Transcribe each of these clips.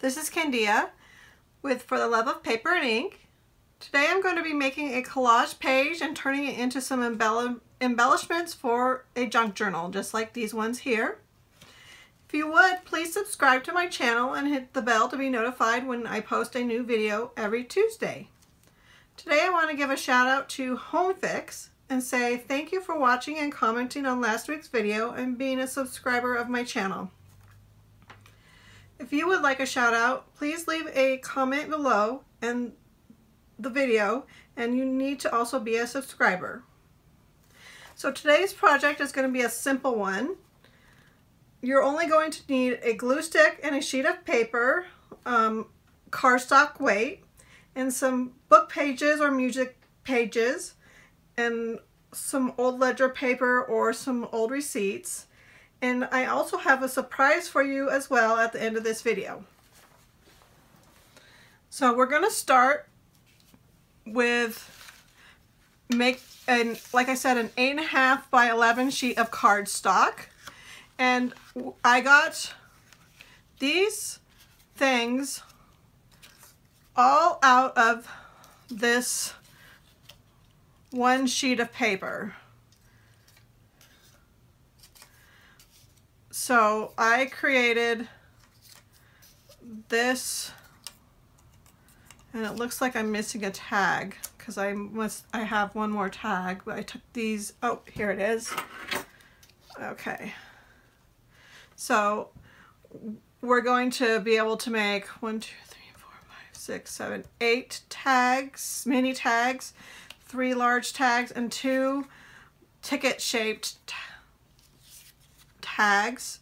This is Candia with For the Love of Paper and Ink. Today I'm going to be making a collage page and turning it into some embellishments for a junk journal, just like these ones here. If you would, please subscribe to my channel and hit the bell to be notified when I post a new video every Tuesday. Today I want to give a shout out to Home Fix and say thank you for watching and commenting on last week's video and being a subscriber of my channel. If you would like a shout out, please leave a comment below in the video, and you need to also be a subscriber. So today's project is going to be a simple one. You're only going to need a glue stick and a sheet of paper, cardstock weight, and some book pages or music pages, and some old ledger paper or some old receipts. And I also have a surprise for you as well at the end of this video. So we're going to start with like I said, an 8.5 by 11 sheet of cardstock. And I got these things all out of this one sheet of paper. So I created this, and it looks like I'm missing a tag because I have one more tag, but I took these, oh, here it is. Okay. So we're going to be able to make 1, 2, 3, 4, 5, 6, 7, 8 tags, mini tags, 3 large tags, and 2 ticket shaped tags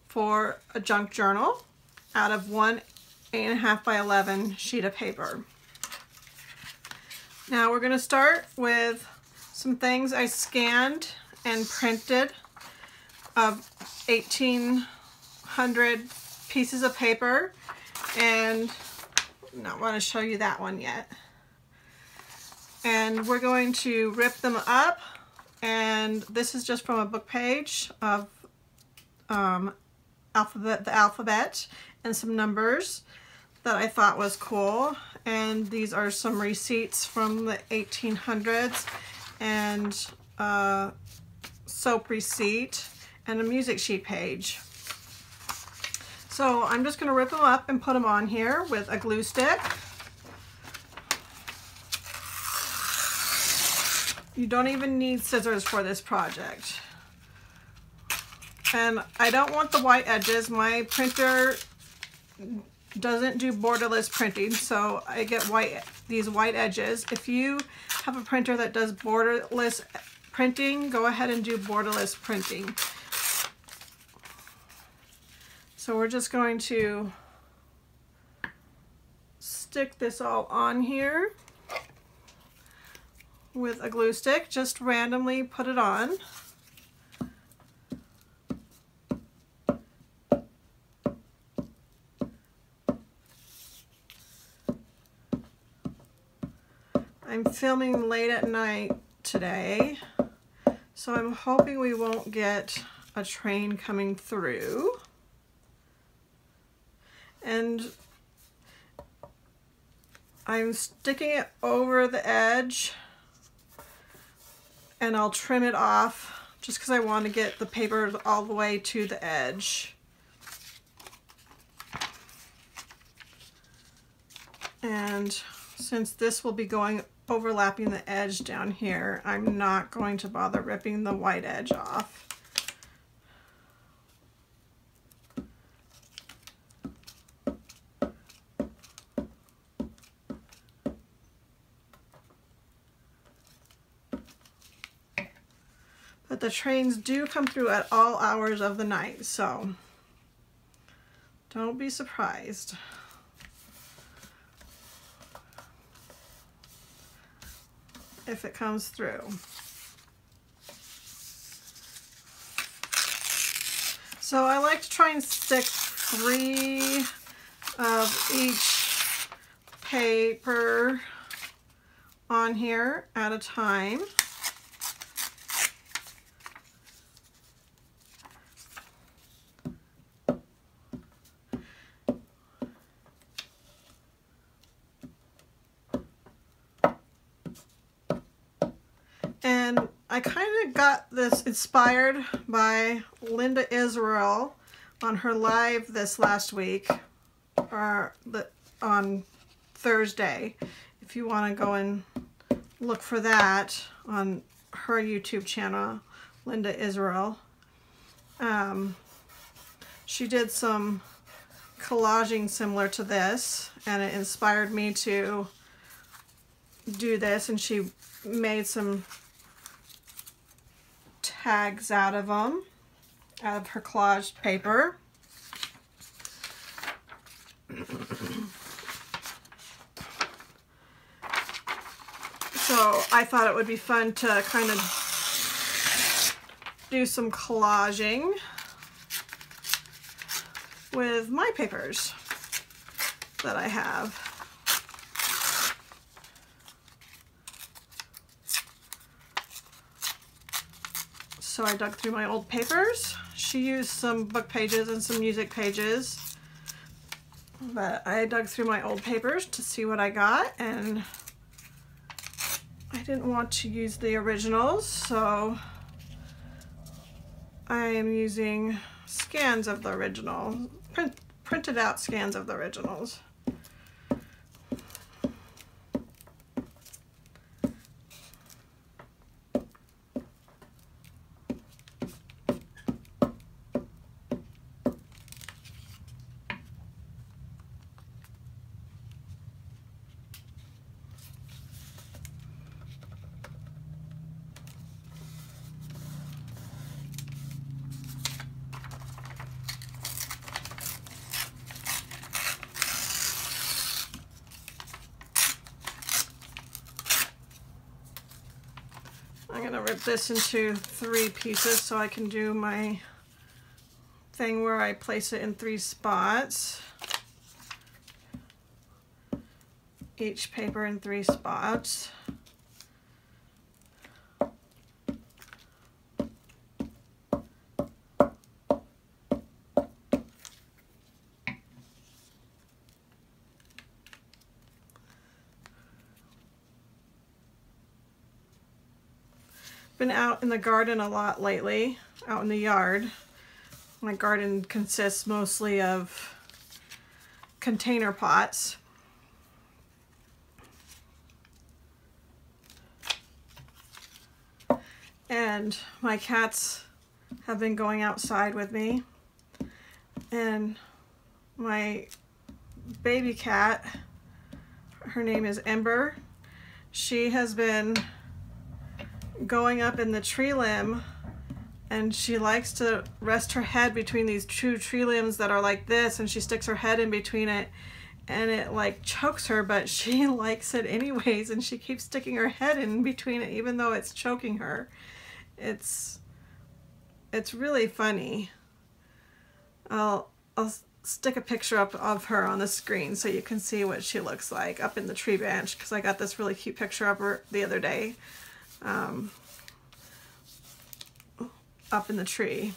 for a junk journal out of one 8.5 by 11 sheet of paper. Now we're going to start with some things I scanned and printed of 1,800 pieces of paper, and I don't want to show you that one yet. And we're going to rip them up, and this is just from a book page of the alphabet and some numbers that I thought was cool. And these are some receipts from the 1800s, and soap receipt, and a music sheet page. So I'm just going to rip them up and put them on here with a glue stick. You don't even need scissors for this project. And I don't want the white edges. My printer doesn't do borderless printing, so I get these white edges. If you have a printer that does borderless printing, go ahead and do borderless printing. So we're just going to stick this all on here with a glue stick. Just randomly put it on. I'm filming late at night today, so I'm hoping we won't get a train coming through. And I'm sticking it over the edge, and I'll trim it off just because I want to get the paper all the way to the edge. And since this will be overlapping the edge down here, I'm not going to bother ripping the white edge off. But the trains do come through at all hours of the night, so don't be surprised. If it comes through. So I like to try and stick 3 of each paper on here at a time. I kind of got this inspired by Linda Israel on her live this last week, or on Thursday. If you want to go and look for that on her YouTube channel, Linda Israel. She did some collaging similar to this, and it inspired me to do this, and she made some tags out of them, out of her collaged paper. So I thought it would be fun to kind of do some collaging with my papers that I have. So I dug through my old papers. She used some book pages and some music pages, but I dug through my old papers to see what I got, and I didn't want to use the originals, so I am using scans of the original, printed out scans of the originals. I'm going to rip this into 3 pieces so I can do my thing where I place it in 3 spots. Each paper in 3 spots. Been out in the garden a lot lately, out in the yard. My garden consists mostly of container pots. And my cats have been going outside with me. And my baby cat, her name is Ember, she has been going up in the tree limb, and she likes to rest her head between these 2 tree limbs that are like this, and she sticks her head in between it, and it like chokes her, but she likes it anyways, and she keeps sticking her head in between it even though it's choking her. It's really funny. I'll stick a picture up of her on the screen so you can see what she looks like up in the tree branch, because I got this really cute picture of her the other day. Up in the tree.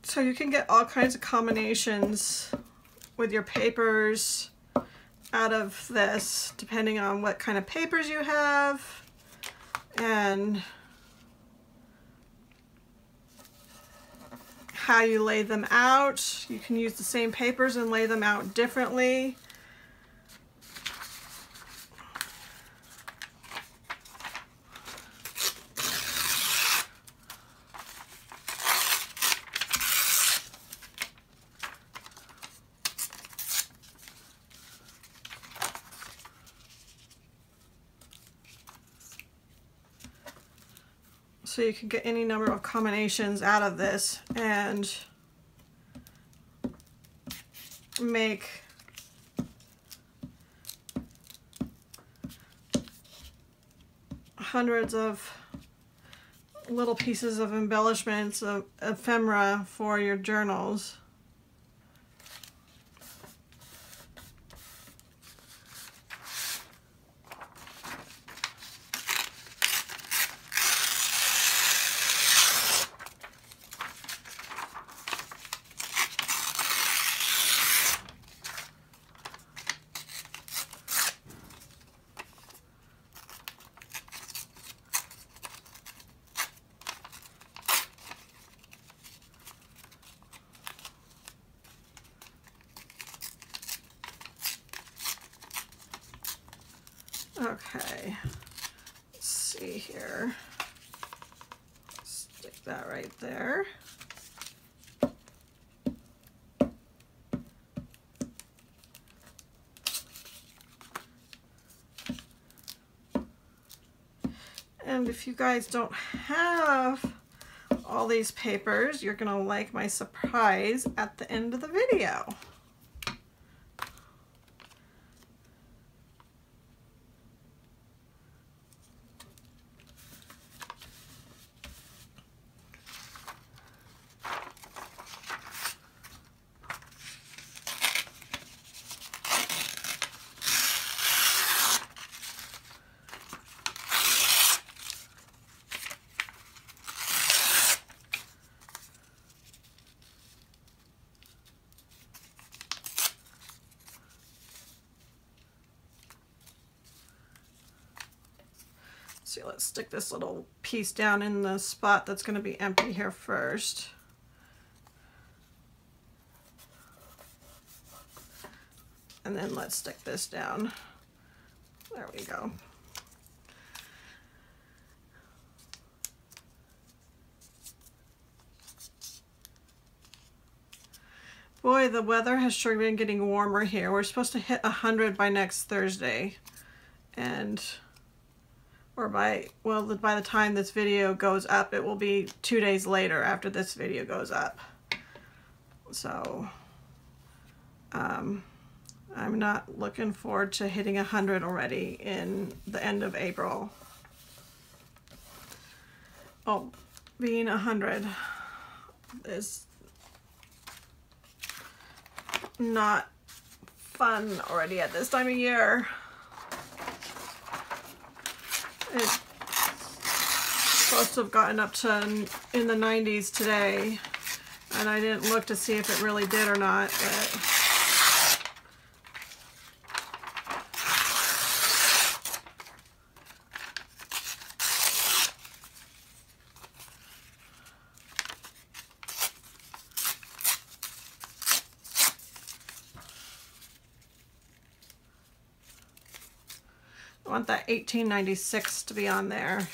So you can get all kinds of combinations with your papers out of this, depending on what kind of papers you have and how you lay them out. You can use the same papers and lay them out differently. So you can get any number of combinations out of this and make hundreds of little pieces of embellishments, of ephemera for your journals. Okay, let's see here. Stick that right there. And if you guys don't have all these papers, you're gonna like my surprise at the end of the video. See, let's stick this little piece down in the spot that's going to be empty here first. And then let's stick this down. There we go. Boy, the weather has sure been getting warmer here. We're supposed to hit 100 by next Thursday. And by the time this video goes up, it will be 2 days later after this video goes up. So, I'm not looking forward to hitting 100 already in the end of April. Oh, being 100 is not fun already at this time of year. It's supposed to have gotten up to in the 90s today, and I didn't look to see if it really did or not, but I want that 1896 to be on there.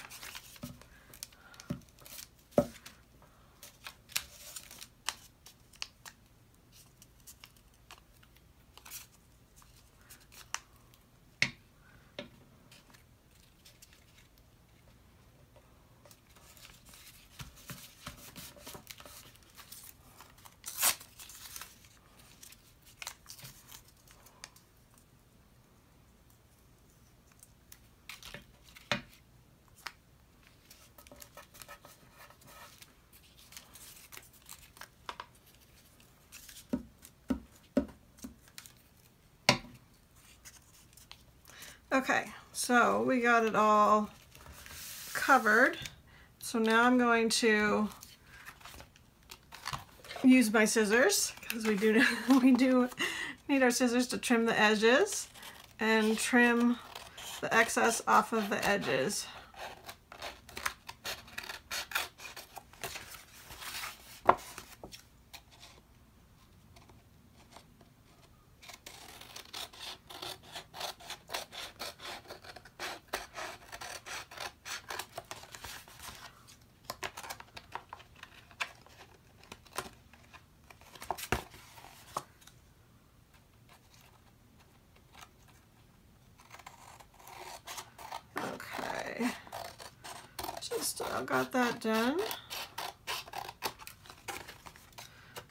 Okay, so we got it all covered. So now I'm going to use my scissors, because we do need our scissors to trim the edges and trim the excess off of the edges. I got that done.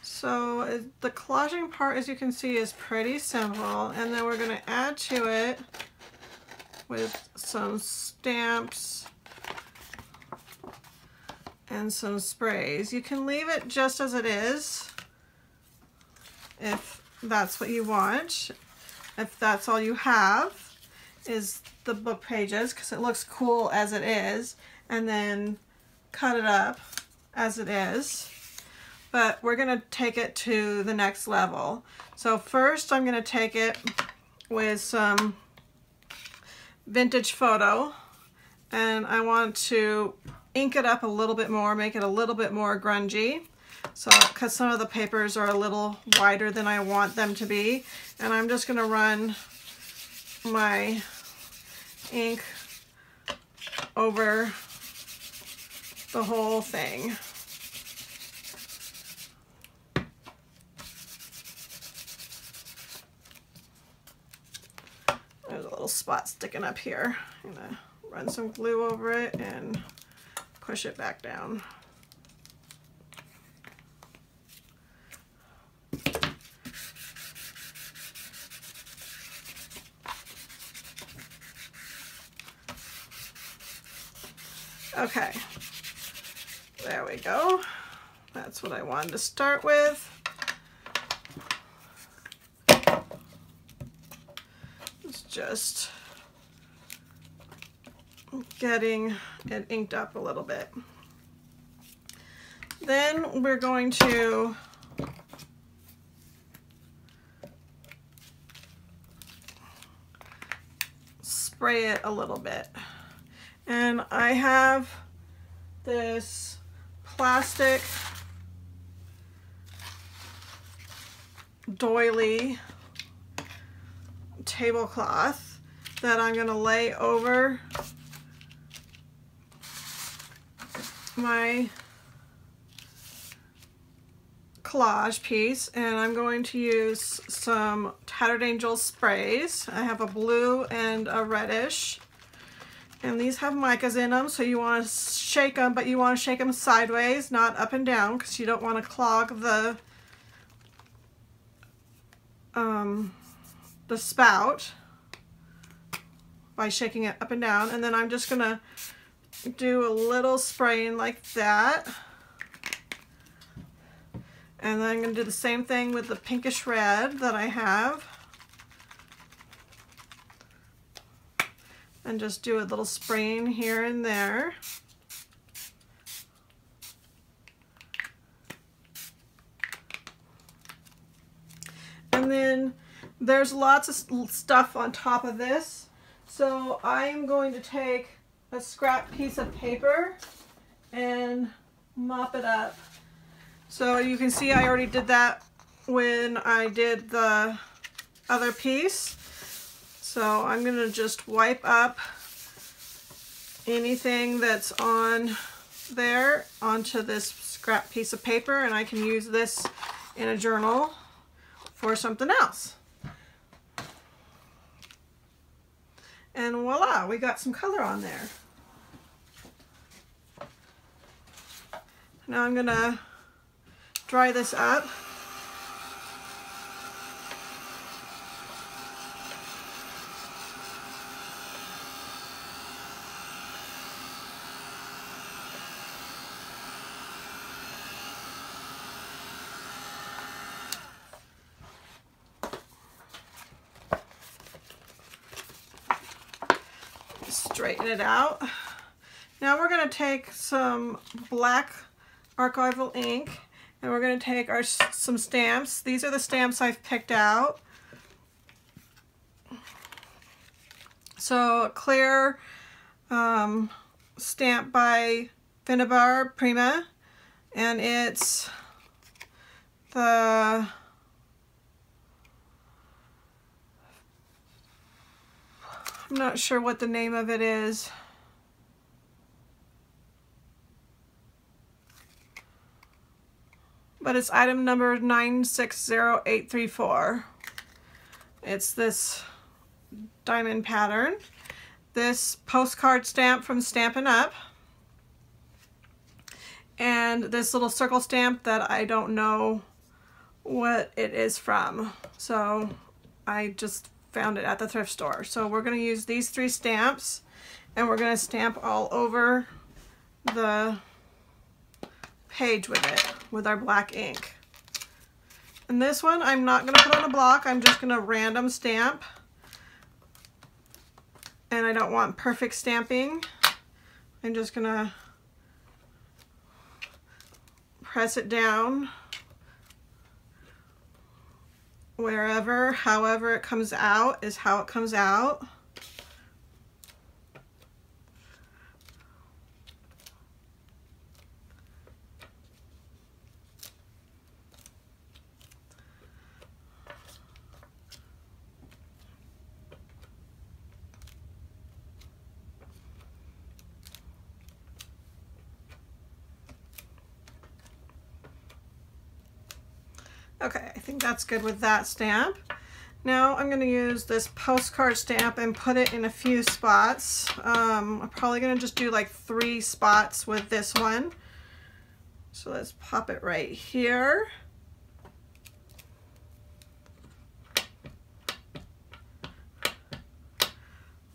So the collaging part, as you can see, is pretty simple, and then we're going to add to it with some stamps and some sprays. You can leave it just as it is if that's what you want. If that's all you have is the book pages, because it looks cool as it is, and then cut it up as it is. But we're going to take it to the next level. So first I'm going to take it with some vintage photo, and I want to ink it up a little bit more, make it a little bit more grungy. So, because some of the papers are a little wider than I want them to be, and I'm just going to run my ink over the whole thing. There's a little spot sticking up here. I'm going to run some glue over it and push it back down. Okay, there we go. That's what I wanted to start with. It's just getting it inked up a little bit. Then we're going to spray it a little bit. And I have this plastic doily tablecloth that I'm going to lay over my collage piece, and I'm going to use some Tattered Angel sprays. I have a blue and a reddish. And these have micas in them, so you want to shake them, but you want to shake them sideways, not up and down, because you don't want to clog the spout by shaking it up and down. And then I'm just going to do a little spraying like that. And then I'm going to do the same thing with the pinkish red that I have. And just do a little spraying here and there. And then there's lots of stuff on top of this. So I'm going to take a scrap piece of paper and mop it up. So you can see I already did that when I did the other piece. So I'm going to just wipe up anything that's on there onto this scrap piece of paper, and I can use this in a journal for something else. And voila, we got some color on there. Now I'm going to dry this up. Straighten it out. Now we're going to take some black archival ink, and we're going to take some stamps. These are the stamps I've picked out. So a clear stamp by Finnabar Prima, and it's the I'm not sure what the name of it is. But it's item number 960834. It's this diamond pattern. This postcard stamp from Stampin' Up. And this little circle stamp that I don't know what it is from. So I just found it at the thrift store. So we're going to use these 3 stamps, and we're going to stamp all over the page with it, with our black ink. And this one I'm not going to put on a block, I'm just going to random stamp. And I don't want perfect stamping. I'm just going to press it down wherever, however it comes out is how it comes out. Okay, I think that's good with that stamp. Now I'm going to use this postcard stamp and put it in a few spots. I'm probably going to just do like 3 spots with this one. So let's pop it right here.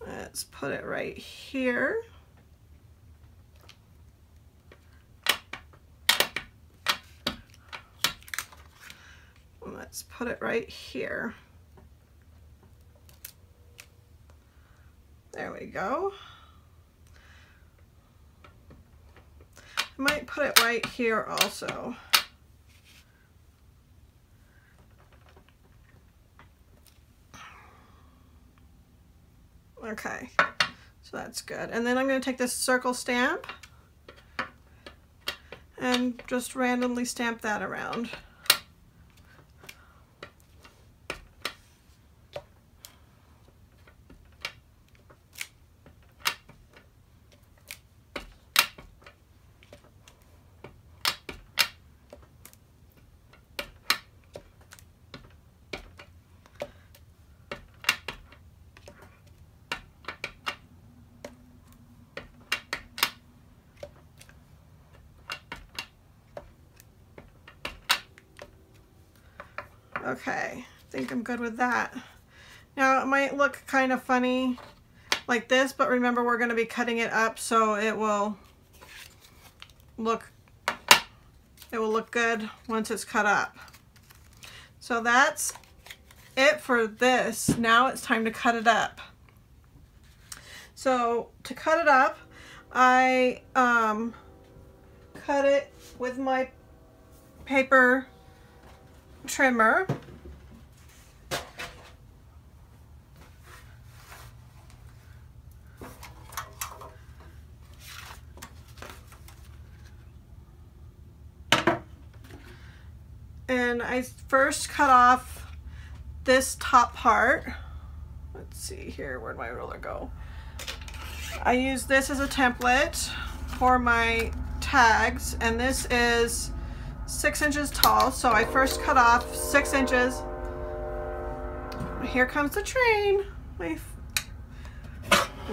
Let's put it right here. Let's put it right here. There we go. I might put it right here also. Okay, so that's good. And then I'm going to take this circle stamp and just randomly stamp that around. Okay, I think I'm good with that. Now it might look kind of funny like this, but remember we're going to be cutting it up so it will look good once it's cut up. So that's it for this. Now it's time to cut it up. So to cut it up, I cut it with my paper trimmer. And I first cut off this top part. Let's see here, where'd my ruler go? I use this as a template for my tags, and this is 6 inches tall, so I first cut off 6 inches. Here comes the train. I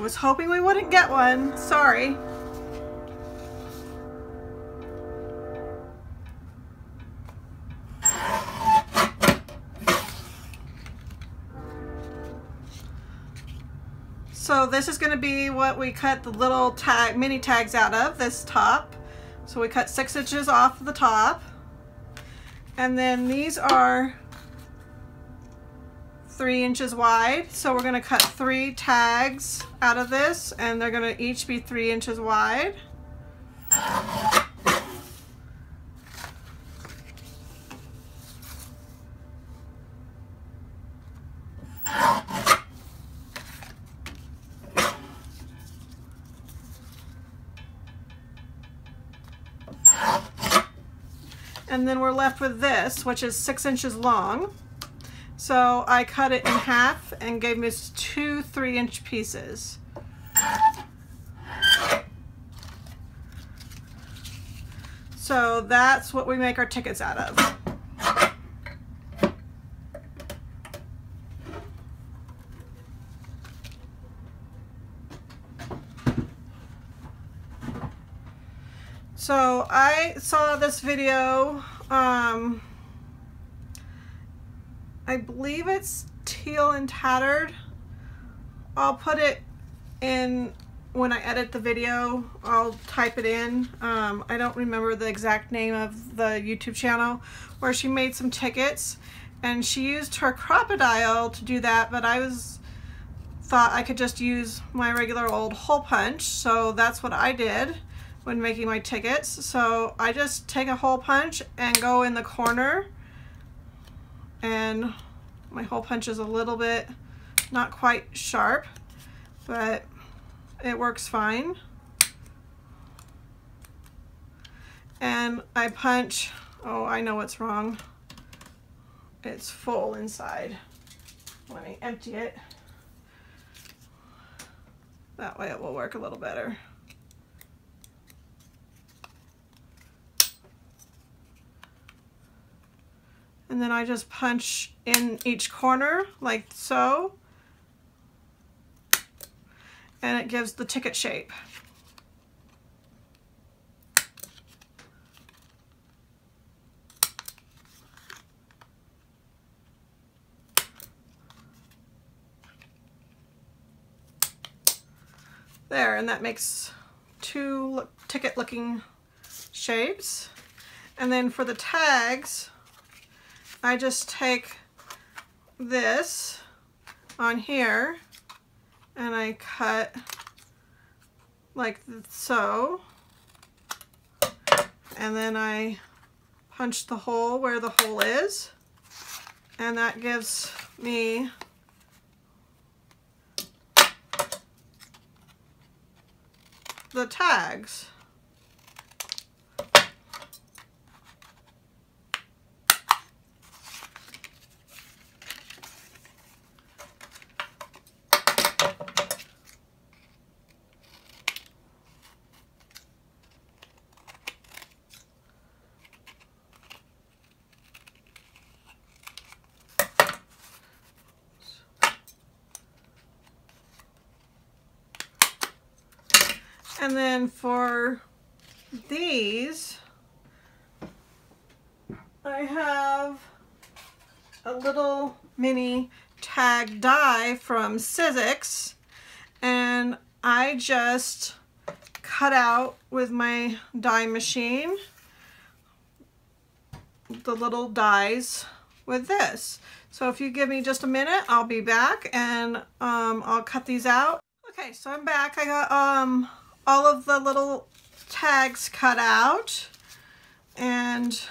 was hoping we wouldn't get one. Sorry. So this is going to be what we cut the little mini tags out of, this top. So we cut 6 inches off the top. And then these are 3 inches wide. So we're going to cut 3 tags out of this, and they're going to each be 3 inches wide. And then we're left with this, which is 6 inches long. So I cut it in half and gave me 2 3-inch pieces. So that's what we make our tickets out of. So I saw this video, I believe it's Teal and Tattered. I'll put it in when I edit the video, I'll type it in. I don't remember the exact name of the YouTube channel where she made some tickets, and she used her crocodile to do that, but I thought I could just use my regular old hole punch, so that's what I did when making my tickets. So I just take a hole punch and go in the corner, and my hole punch is a little bit not quite sharp, but it works fine. And I punch, oh, I know what's wrong. It's full inside. Let me empty it. That way it will work a little better. And then I just punch in each corner like so, and it gives the ticket shape. There, and that makes two ticket looking shapes. And then for the tags, I just take this on here and I cut like so, and then I punch the hole where the hole is, and that gives me the tags. And then for these, I have a little mini tag die from Sizzix, and I just cut out with my die machine the little dies with this. So if you give me just a minute, I'll be back, and I'll cut these out. Okay, so I'm back. I got all of the little tags cut out, and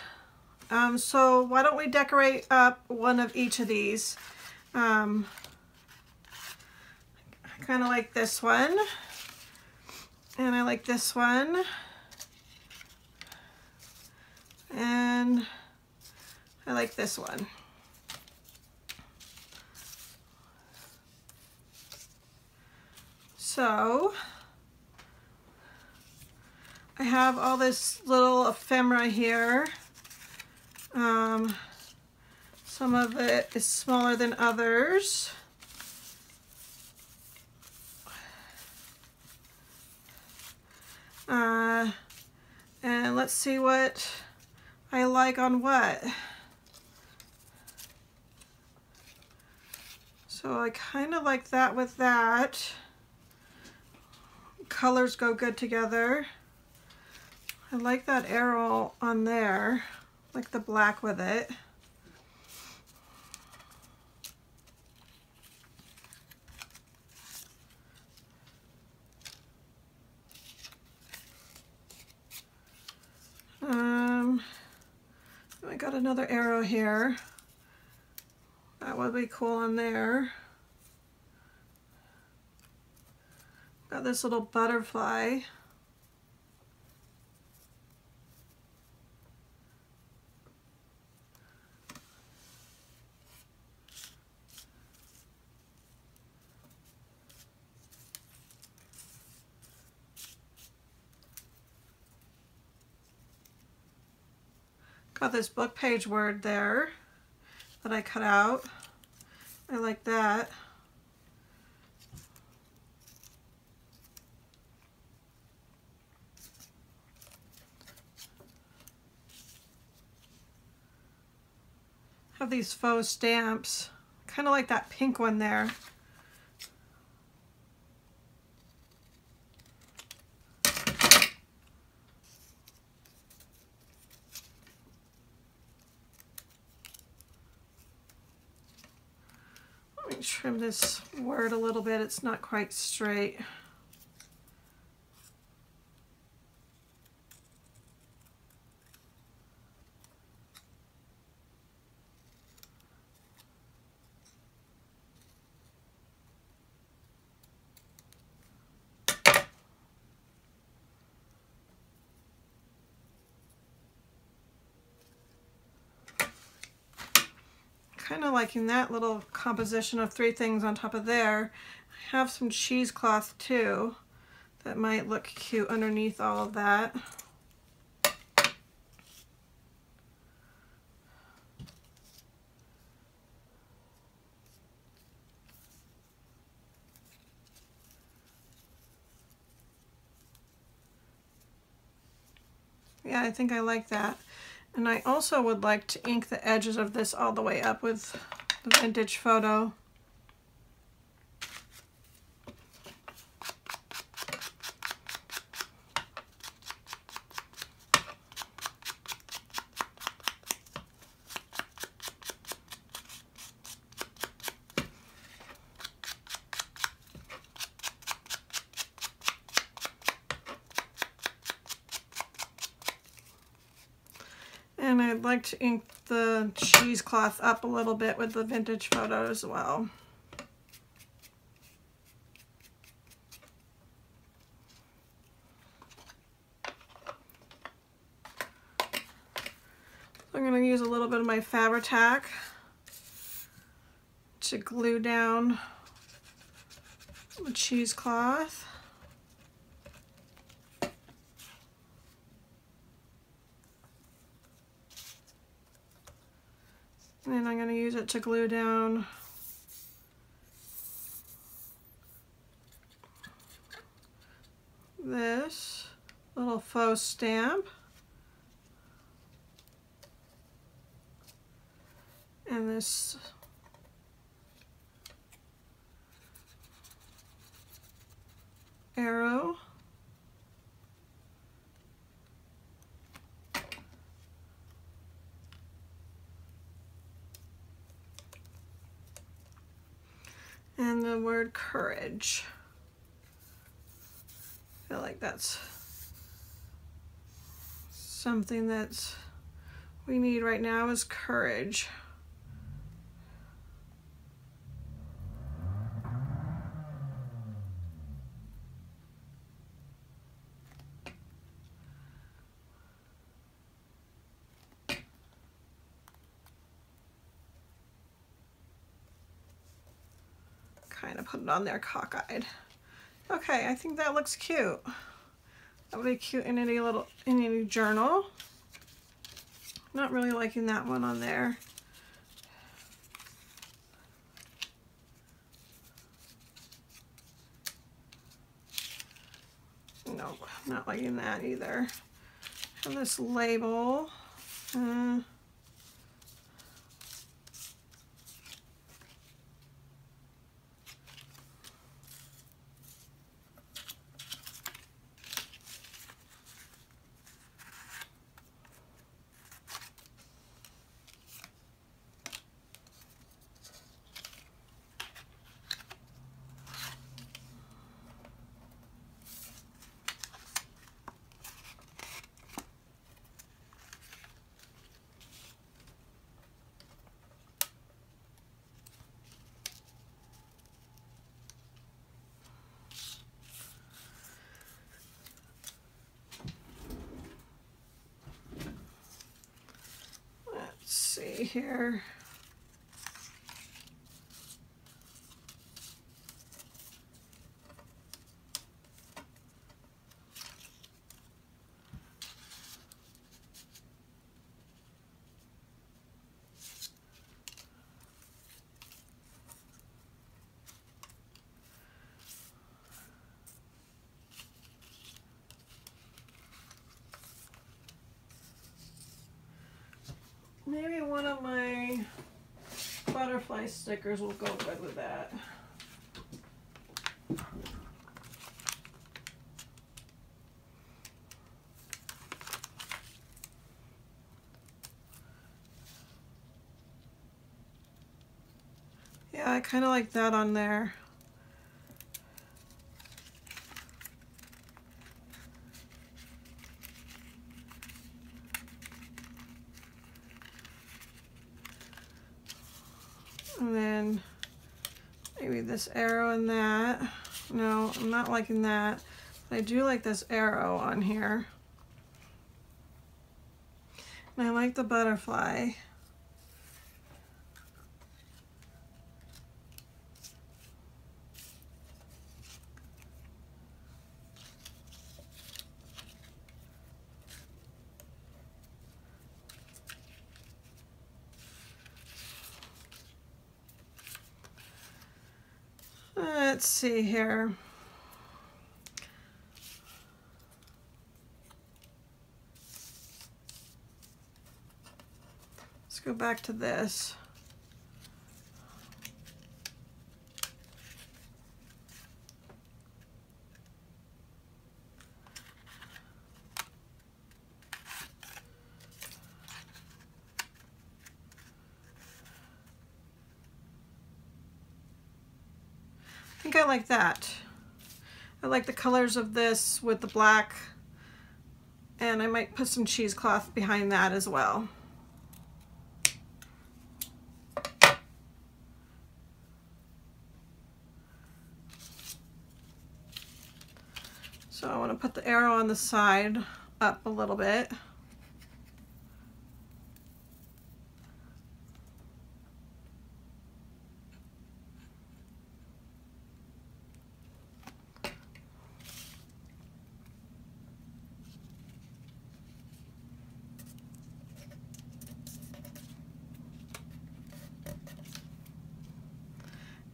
so why don't we decorate up one of each of these. I kind of like this one, and I like this one, and I like this one. So I have all this little ephemera here. Some of it is smaller than others. And let's see what I like on what. So I kind of like that with that. Colors go good together. I like that arrow on there, like the black with it. I got another arrow here. That would be cool on there. Got this little butterfly. Got this book page word there that I cut out. I like that. Have these faux stamps, kind of like that pink one there. Let me trim this word a little bit. It's not quite straight. Kind of liking that little composition of 3 things on top of there. I have some cheesecloth too that might look cute underneath all of that. Yeah, I think I like that. And I also would like to ink the edges of this all the way up with the vintage photo. And I'd like to ink the cheesecloth up a little bit with the vintage photo as well. I'm going to use a little bit of my Fabri-Tac to glue down the cheesecloth. And I'm going to use it to glue down this little faux stamp and this arrow. And the word courage. I feel like that's something that we need right now is courage. Kind of put it on there cockeyed. Okay, I think that looks cute. That would be cute in any journal. Not really liking that one on there. No, not liking that either. And this label. See here. Maybe one of my butterfly stickers will go good with that. Yeah, I kind of like that on there. And then maybe this arrow in that. No, I'm not liking that. But I do like this arrow on here. And I like the butterfly. Let's see here. Let's go back to this. I think I like that. I like the colors of this with the black, and I might put some cheesecloth behind that as well. So I want to put the arrow on the side up a little bit.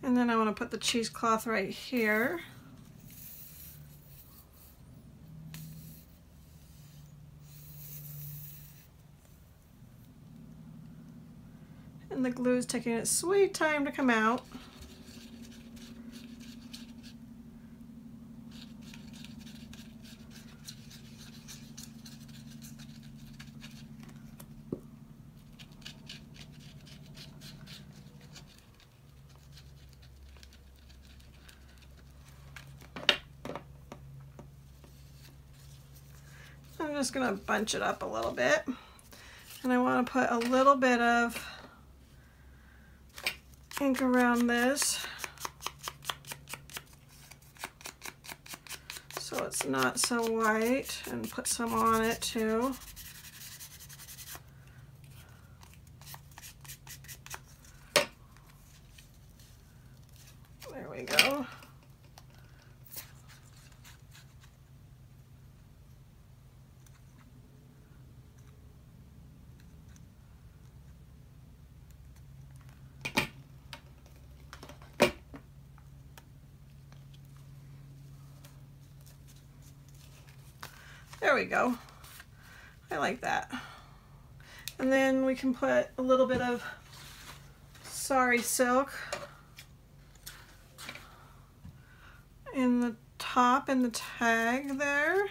And then I want to put the cheesecloth right here. And the glue is taking its sweet time to come out. I'm just going to bunch it up a little bit. And I want to put a little bit of ink around this so it's not so white, and put some on it too. There we go. There we go. I like that. And then we can put a little bit of sari silk in the top and the tag there.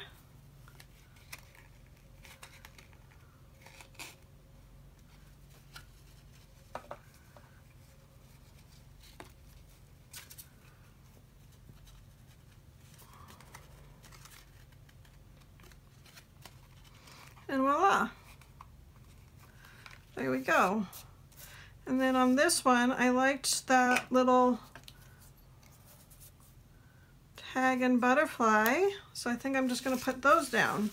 And voila, there we go. And then on this one, I liked that little tag and butterfly, so I think I'm just going to put those down.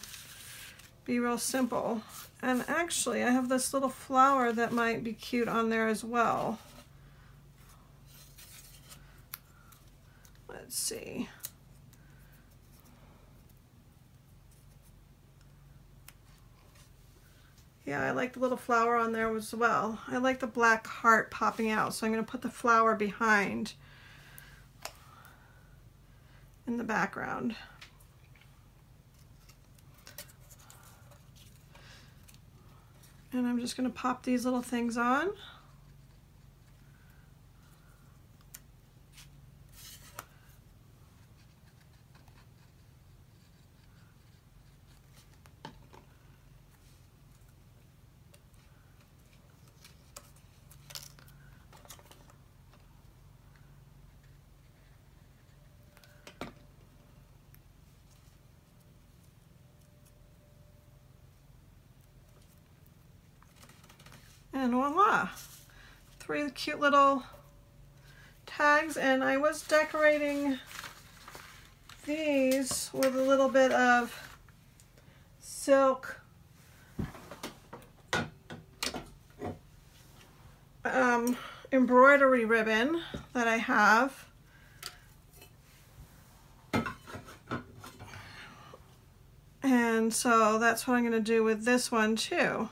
Be real simple. And actually, I have this little flower that might be cute on there as well. Let's see. Yeah, I like the little flower on there as well. I like the black heart popping out, so I'm going to put the flower behind in the background. And I'm just going to pop these little things on. And voila, 3 cute little tags. And I was decorating these with a little bit of silk embroidery ribbon that I have. And so that's what I'm going to do with this one too.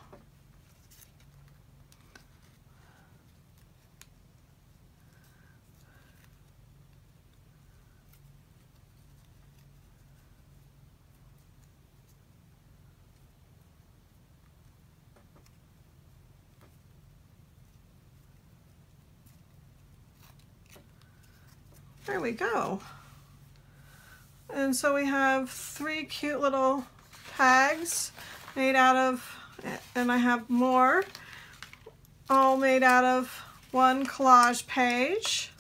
There we go. And so we have 3 cute little tags made out of, and I have more, all made out of one collage page.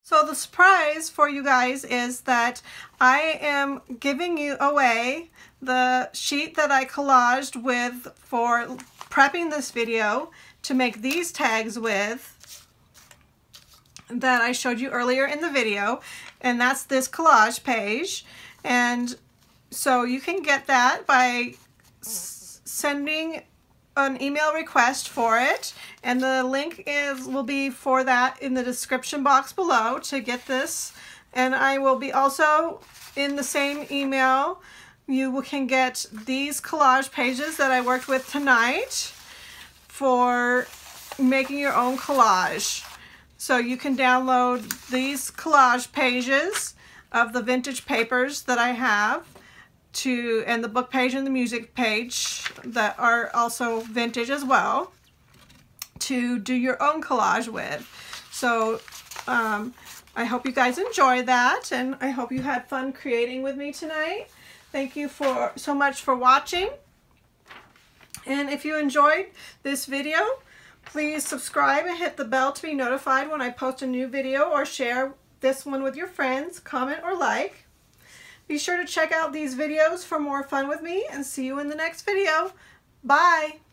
So the surprise for you guys is that I am giving you away the sheet that I collaged with for prepping this video to make these tags with, that I showed you earlier in the video, and that's this collage page. And so you can get that by sending an email request for it, and the link will be for that in the description box below to get this. And I will be also in the same email, you can get these collage pages that I worked with tonight for making your own collage. So you can download these collage pages of the vintage papers that I have, and the book page and the music page that are also vintage as well, to do your own collage with. So I hope you guys enjoy that, and I hope you had fun creating with me tonight. Thank you so much for watching. And if you enjoyed this video, please subscribe and hit the bell to be notified when I post a new video, or share this one with your friends, comment or like. Be sure to check out these videos for more fun with me, and see you in the next video. Bye!